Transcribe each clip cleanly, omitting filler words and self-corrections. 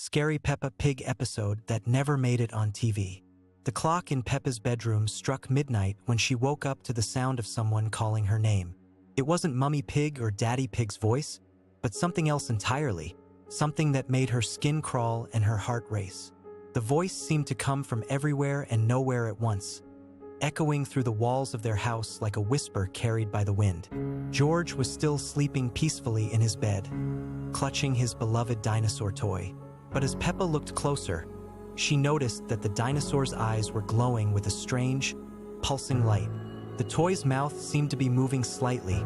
scary Peppa Pig episode that never made it on TV. The clock in Peppa's bedroom struck midnight when she woke up to the sound of someone calling her name. It wasn't Mummy Pig or Daddy Pig's voice, but something else entirely, something that made her skin crawl and her heart race. The voice seemed to come from everywhere and nowhere at once, echoing through the walls of their house like a whisper carried by the wind. George was still sleeping peacefully in his bed, clutching his beloved dinosaur toy. But as Peppa looked closer, she noticed that the dinosaur's eyes were glowing with a strange, pulsing light. The toy's mouth seemed to be moving slightly,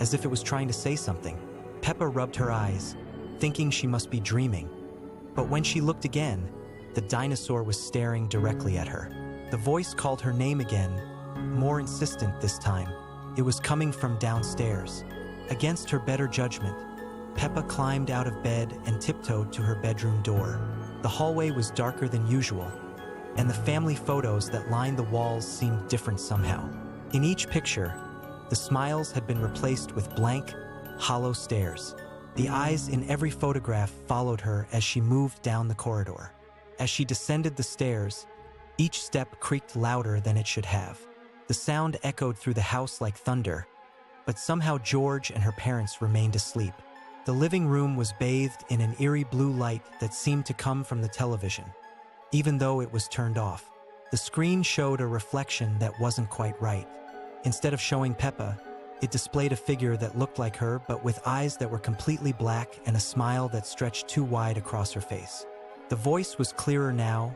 as if it was trying to say something. Peppa rubbed her eyes, thinking she must be dreaming. But when she looked again, the dinosaur was staring directly at her. The voice called her name again, more insistent this time. It was coming from downstairs. Against her better judgment, Peppa climbed out of bed and tiptoed to her bedroom door. The hallway was darker than usual, and the family photos that lined the walls seemed different somehow. In each picture, the smiles had been replaced with blank, hollow stares. The eyes in every photograph followed her as she moved down the corridor. As she descended the stairs, each step creaked louder than it should have. The sound echoed through the house like thunder, but somehow George and her parents remained asleep. The living room was bathed in an eerie blue light that seemed to come from the television. Even though it was turned off, the screen showed a reflection that wasn't quite right. Instead of showing Peppa, it displayed a figure that looked like her but with eyes that were completely black and a smile that stretched too wide across her face. The voice was clearer now,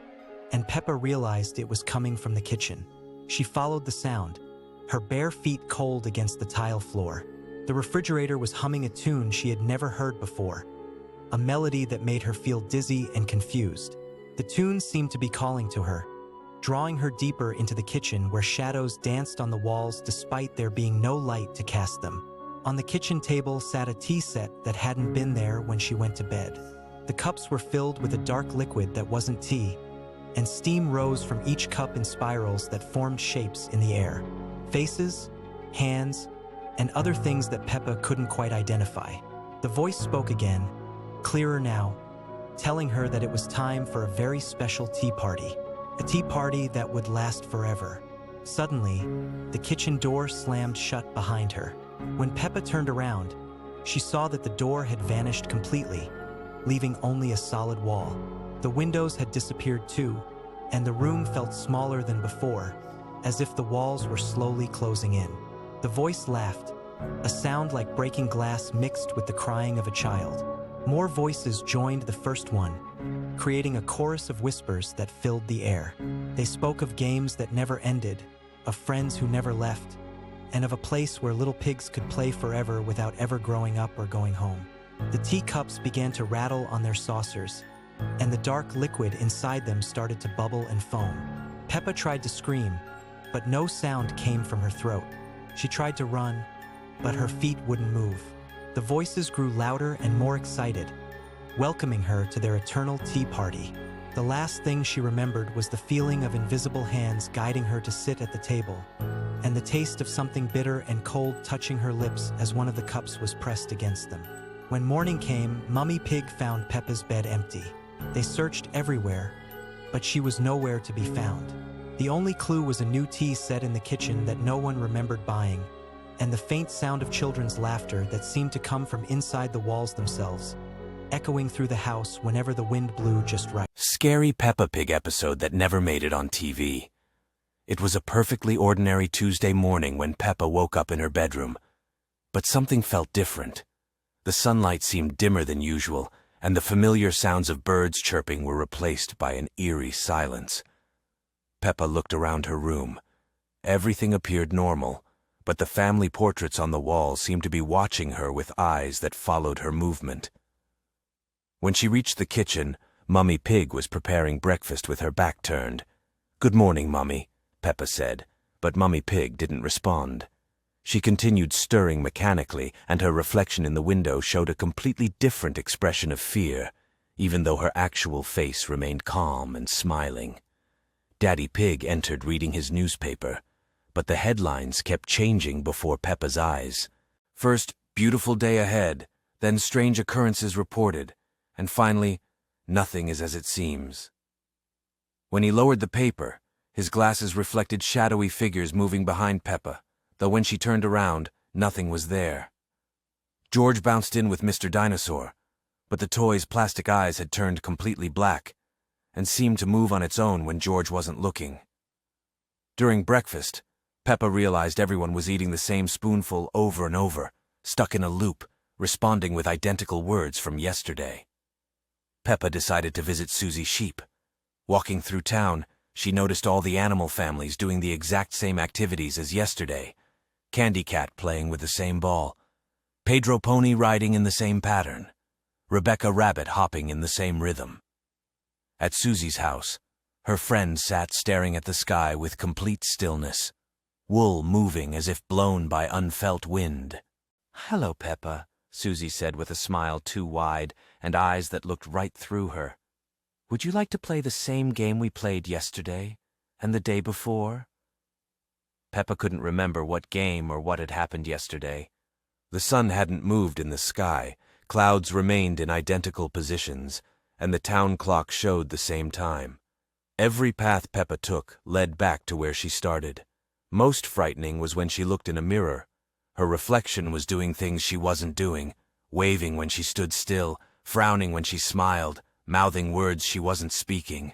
and Peppa realized it was coming from the kitchen. She followed the sound, her bare feet cold against the tile floor. The refrigerator was humming a tune she had never heard before, a melody that made her feel dizzy and confused. The tune seemed to be calling to her, drawing her deeper into the kitchen where shadows danced on the walls despite there being no light to cast them. On the kitchen table sat a tea set that hadn't been there when she went to bed. The cups were filled with a dark liquid that wasn't tea, and steam rose from each cup in spirals that formed shapes in the air. Faces, hands, and other things that Peppa couldn't quite identify. The voice spoke again, clearer now, telling her that it was time for a very special tea party, a tea party that would last forever. Suddenly, the kitchen door slammed shut behind her. When Peppa turned around, she saw that the door had vanished completely, leaving only a solid wall. The windows had disappeared too, and the room felt smaller than before, as if the walls were slowly closing in. The voice laughed, a sound like breaking glass mixed with the crying of a child. More voices joined the first one, creating a chorus of whispers that filled the air. They spoke of games that never ended, of friends who never left, and of a place where little pigs could play forever without ever growing up or going home. The teacups began to rattle on their saucers, and the dark liquid inside them started to bubble and foam. Peppa tried to scream, but no sound came from her throat. She tried to run, but her feet wouldn't move. The voices grew louder and more excited, welcoming her to their eternal tea party. The last thing she remembered was the feeling of invisible hands guiding her to sit at the table, and the taste of something bitter and cold touching her lips as one of the cups was pressed against them. When morning came, Mummy Pig found Peppa's bed empty. They searched everywhere, but she was nowhere to be found. The only clue was a new tea set in the kitchen that no one remembered buying, and the faint sound of children's laughter that seemed to come from inside the walls themselves, echoing through the house whenever the wind blew just right. Scary Peppa Pig episode that never made it on TV. It was a perfectly ordinary Tuesday morning when Peppa woke up in her bedroom, but something felt different. The sunlight seemed dimmer than usual, and the familiar sounds of birds chirping were replaced by an eerie silence. Peppa looked around her room. Everything appeared normal, but the family portraits on the wall seemed to be watching her with eyes that followed her movement. When she reached the kitchen, Mummy Pig was preparing breakfast with her back turned. "Good morning, Mummy," Peppa said, but Mummy Pig didn't respond. She continued stirring mechanically, and her reflection in the window showed a completely different expression of fear, even though her actual face remained calm and smiling. Daddy Pig entered reading his newspaper, but the headlines kept changing before Peppa's eyes. First, beautiful day ahead, then strange occurrences reported, and finally, Nothing is as it seems. When he lowered the paper, his glasses reflected shadowy figures moving behind Peppa, though when she turned around, nothing was there. George bounced in with Mr. Dinosaur, but the toy's plastic eyes had turned completely black and seemed to move on its own when George wasn't looking. During breakfast, Peppa realized everyone was eating the same spoonful over and over, stuck in a loop, responding with identical words from yesterday. Peppa decided to visit Susie Sheep. Walking through town, she noticed all the animal families doing the exact same activities as yesterday. Candy Cat playing with the same ball, Pedro Pony riding in the same pattern, Rebecca Rabbit hopping in the same rhythm. At Susie's house, her friend sat staring at the sky with complete stillness, wool moving as if blown by unfelt wind. "Hello, Peppa," Susie said with a smile too wide and eyes that looked right through her. "Would you like to play the same game we played yesterday and the day before?" Peppa couldn't remember what game or what had happened yesterday. The sun hadn't moved in the sky, clouds remained in identical positions, and the town clock showed the same time. Every path Peppa took led back to where she started. Most frightening was when she looked in a mirror. Her reflection was doing things she wasn't doing, waving when she stood still, frowning when she smiled, mouthing words she wasn't speaking.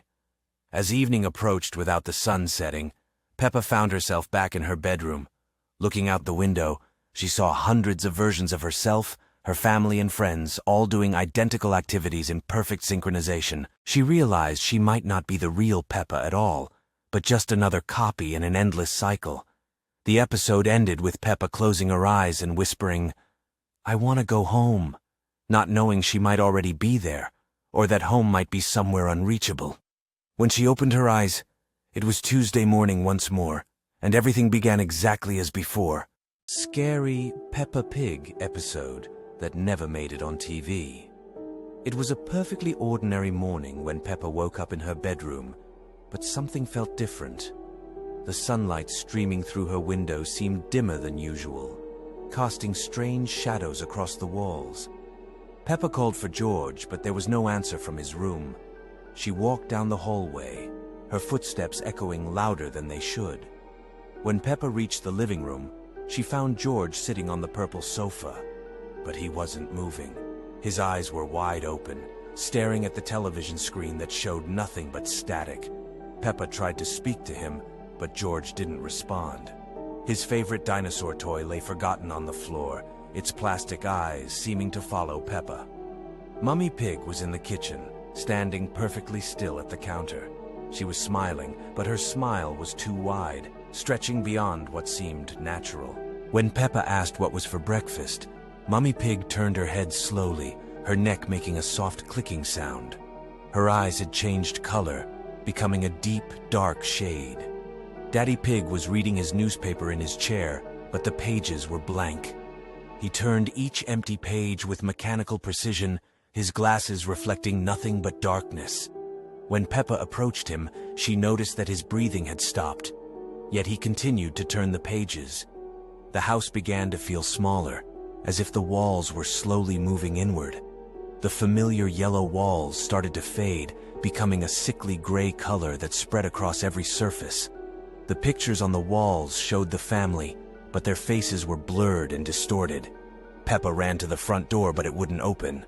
As evening approached without the sun setting, Peppa found herself back in her bedroom. Looking out the window, she saw hundreds of versions of herself, her family and friends, all doing identical activities in perfect synchronization. She realized she might not be the real Peppa at all, but just another copy in an endless cycle. The episode ended with Peppa closing her eyes and whispering, "I want to go home," not knowing she might already be there, or that home might be somewhere unreachable. When she opened her eyes, it was Tuesday morning once more, and everything began exactly as before. Scary Peppa Pig episode that never made it on TV. It was a perfectly ordinary morning when Peppa woke up in her bedroom, but something felt different. The sunlight streaming through her window seemed dimmer than usual, casting strange shadows across the walls. Peppa called for George, but there was no answer from his room. She walked down the hallway, her footsteps echoing louder than they should. When Peppa reached the living room, she found George sitting on the purple sofa, but he wasn't moving. His eyes were wide open, staring at the television screen that showed nothing but static. Peppa tried to speak to him, but George didn't respond. His favorite dinosaur toy lay forgotten on the floor, its plastic eyes seeming to follow Peppa. Mummy Pig was in the kitchen, standing perfectly still at the counter. She was smiling, but her smile was too wide, stretching beyond what seemed natural. When Peppa asked what was for breakfast, Mummy Pig turned her head slowly, her neck making a soft clicking sound. Her eyes had changed color, becoming a deep, dark shade. Daddy Pig was reading his newspaper in his chair, but the pages were blank. He turned each empty page with mechanical precision, his glasses reflecting nothing but darkness. When Peppa approached him, she noticed that his breathing had stopped, yet he continued to turn the pages. The house began to feel smaller, as if the walls were slowly moving inward. The familiar yellow walls started to fade, becoming a sickly gray color that spread across every surface. The pictures on the walls showed the family, but their faces were blurred and distorted. Peppa ran to the front door, but it wouldn't open.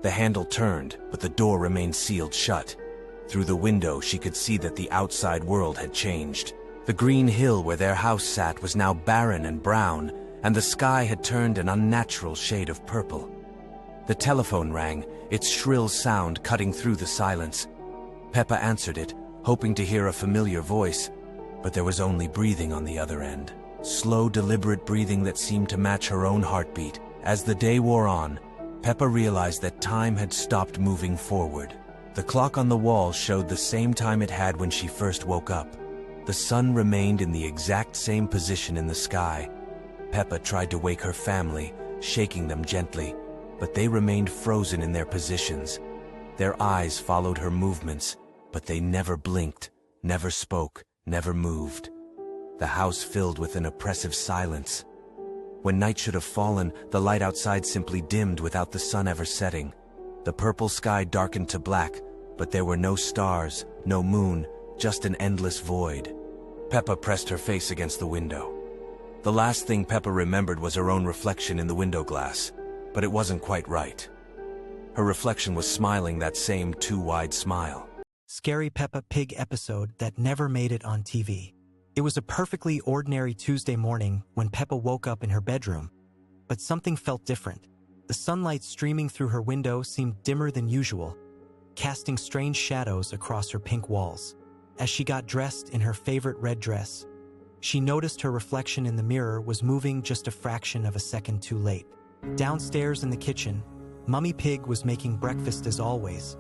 The handle turned, but the door remained sealed shut. Through the window, she could see that the outside world had changed. The green hill where their house sat was now barren and brown, and the sky had turned an unnatural shade of purple. The telephone rang, its shrill sound cutting through the silence. Peppa answered it, hoping to hear a familiar voice, but there was only breathing on the other end. Slow, deliberate breathing that seemed to match her own heartbeat. As the day wore on, Peppa realized that time had stopped moving forward. The clock on the wall showed the same time it had when she first woke up. The sun remained in the exact same position in the sky. Peppa tried to wake her family, shaking them gently, but they remained frozen in their positions. Their eyes followed her movements, but they never blinked, never spoke, never moved. The house filled with an oppressive silence. When night should have fallen, the light outside simply dimmed without the sun ever setting. The purple sky darkened to black, but there were no stars, no moon, just an endless void. Peppa pressed her face against the window. The last thing Peppa remembered was her own reflection in the window glass, but it wasn't quite right. Her reflection was smiling that same too wide smile. Scary Peppa Pig episode that never made it on TV. It was a perfectly ordinary Tuesday morning when Peppa woke up in her bedroom, but something felt different. The sunlight streaming through her window seemed dimmer than usual, casting strange shadows across her pink walls. As she got dressed in her favorite red dress, she noticed her reflection in the mirror was moving just a fraction of a second too late. Downstairs in the kitchen, Mummy Pig was making breakfast as always,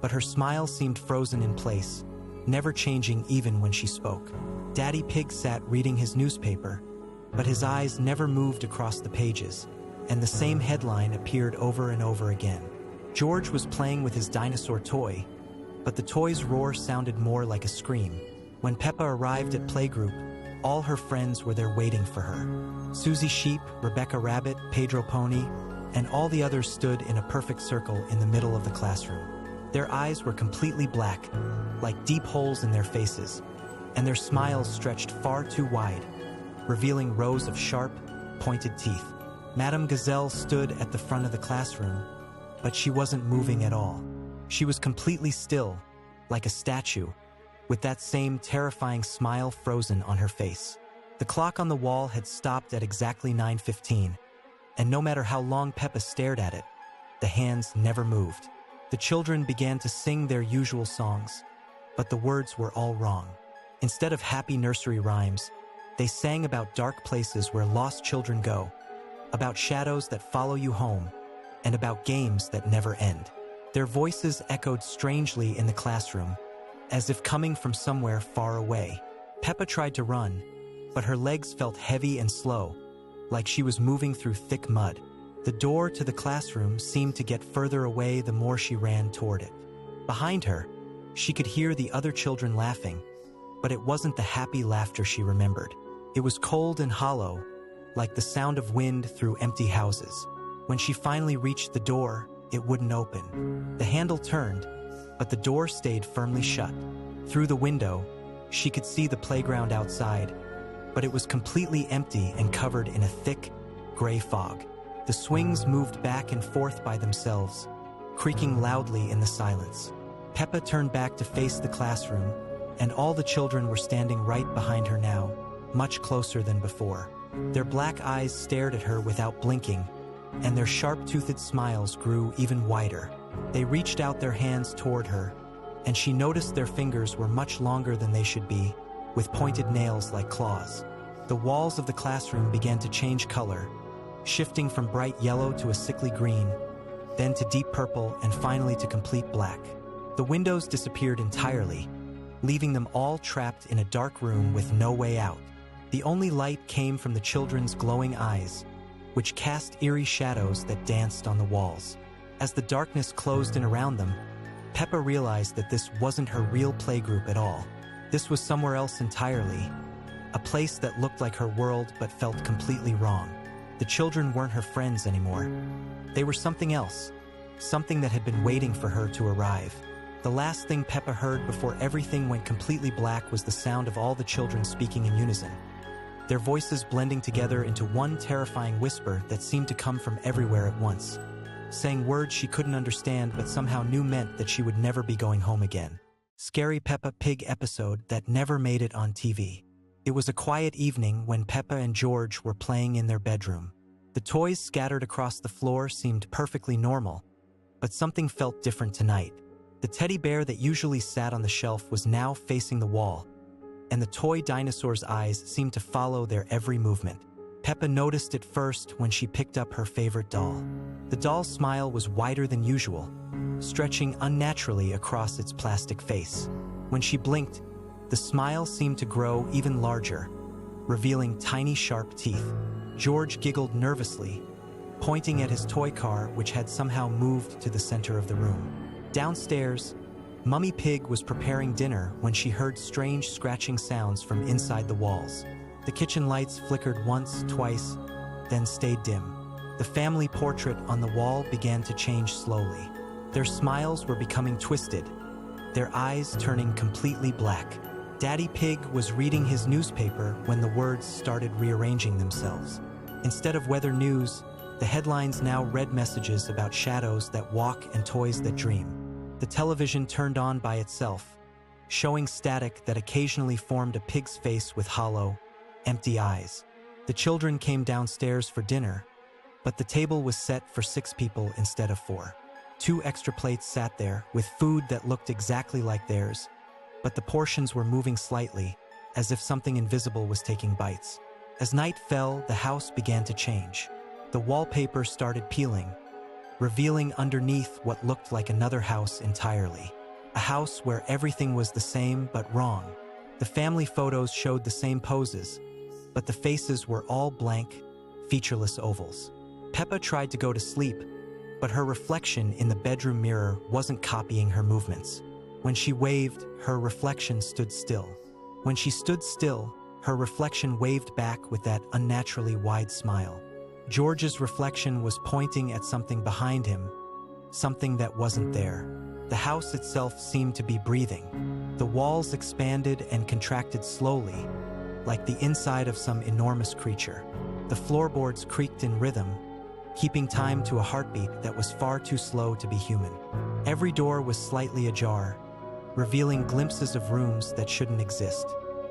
but her smile seemed frozen in place, never changing even when she spoke. Daddy Pig sat reading his newspaper, but his eyes never moved across the pages, and the same headline appeared over and over again. George was playing with his dinosaur toy, but the toy's roar sounded more like a scream. When Peppa arrived at playgroup, all her friends were there waiting for her. Susie Sheep, Rebecca Rabbit, Pedro Pony, and all the others stood in a perfect circle in the middle of the classroom. Their eyes were completely black, like deep holes in their faces, and their smiles stretched far too wide, revealing rows of sharp, pointed teeth. Madame Gazelle stood at the front of the classroom, but she wasn't moving at all. She was completely still, like a statue, with that same terrifying smile frozen on her face. The clock on the wall had stopped at exactly 9:15, and no matter how long Peppa stared at it, the hands never moved. The children began to sing their usual songs, but the words were all wrong. Instead of happy nursery rhymes, they sang about dark places where lost children go, about shadows that follow you home, and about games that never end. Their voices echoed strangely in the classroom, as if coming from somewhere far away. Peppa tried to run, but her legs felt heavy and slow, like she was moving through thick mud. The door to the classroom seemed to get further away the more she ran toward it. Behind her, she could hear the other children laughing, but it wasn't the happy laughter she remembered. It was cold and hollow, like the sound of wind through empty houses. When she finally reached the door, it wouldn't open. The handle turned, but the door stayed firmly shut. Through the window, she could see the playground outside, but it was completely empty and covered in a thick, gray fog. The swings moved back and forth by themselves, creaking loudly in the silence. Peppa turned back to face the classroom, and all the children were standing right behind her now, much closer than before. Their black eyes stared at her without blinking, and their sharp-toothed smiles grew even wider. They reached out their hands toward her, and she noticed their fingers were much longer than they should be, with pointed nails like claws. The walls of the classroom began to change color, shifting from bright yellow to a sickly green, then to deep purple, and finally to complete black. The windows disappeared entirely, leaving them all trapped in a dark room with no way out. The only light came from the children's glowing eyes, which cast eerie shadows that danced on the walls. As the darkness closed in around them, Peppa realized that this wasn't her real playgroup at all. This was somewhere else entirely, a place that looked like her world but felt completely wrong. The children weren't her friends anymore. They were something else, something that had been waiting for her to arrive. The last thing Peppa heard before everything went completely black was the sound of all the children speaking in unison, their voices blending together into one terrifying whisper that seemed to come from everywhere at once, saying words she couldn't understand but somehow knew meant that she would never be going home again. Scary Peppa Pig episode that never made it on TV. It was a quiet evening when Peppa and George were playing in their bedroom. The toys scattered across the floor seemed perfectly normal, but something felt different tonight. The teddy bear that usually sat on the shelf was now facing the wall, and the toy dinosaur's eyes seemed to follow their every movement. Peppa noticed it first when she picked up her favorite doll. The doll's smile was wider than usual, stretching unnaturally across its plastic face. When she blinked, the smile seemed to grow even larger, revealing tiny sharp teeth. George giggled nervously, pointing at his toy car which had somehow moved to the center of the room. Downstairs, Mummy Pig was preparing dinner when she heard strange scratching sounds from inside the walls. The kitchen lights flickered once, twice, then stayed dim. The family portrait on the wall began to change slowly. Their smiles were becoming twisted, their eyes turning completely black. Daddy Pig was reading his newspaper when the words started rearranging themselves. Instead of weather news, the headlines now read messages about shadows that walk and toys that dream. The television turned on by itself, showing static that occasionally formed a pig's face with hollow, empty eyes. The children came downstairs for dinner, but the table was set for 6 people instead of 4. 2 extra plates sat there with food that looked exactly like theirs, but the portions were moving slightly, as if something invisible was taking bites. As night fell, the house began to change. The wallpaper started peeling, revealing underneath what looked like another house entirely. A house where everything was the same but wrong. The family photos showed the same poses, but the faces were all blank, featureless ovals. Peppa tried to go to sleep, but her reflection in the bedroom mirror wasn't copying her movements. When she waved, her reflection stood still. When she stood still, her reflection waved back with that unnaturally wide smile. George's reflection was pointing at something behind him, something that wasn't there. The house itself seemed to be breathing. The walls expanded and contracted slowly, like the inside of some enormous creature. The floorboards creaked in rhythm, keeping time to a heartbeat that was far too slow to be human. Every door was slightly ajar, revealing glimpses of rooms that shouldn't exist.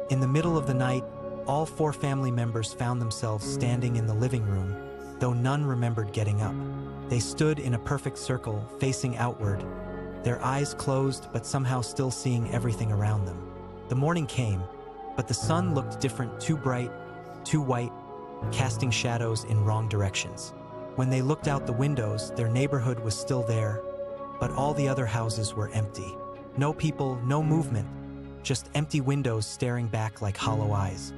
In the middle of the night, all 4 family members found themselves standing in the living room, though none remembered getting up. They stood in a perfect circle, facing outward, their eyes closed but somehow still seeing everything around them. The morning came, but the sun looked different, too bright, too white, casting shadows in wrong directions. When they looked out the windows, their neighborhood was still there, but all the other houses were empty. No people, no movement, just empty windows staring back like hollow eyes.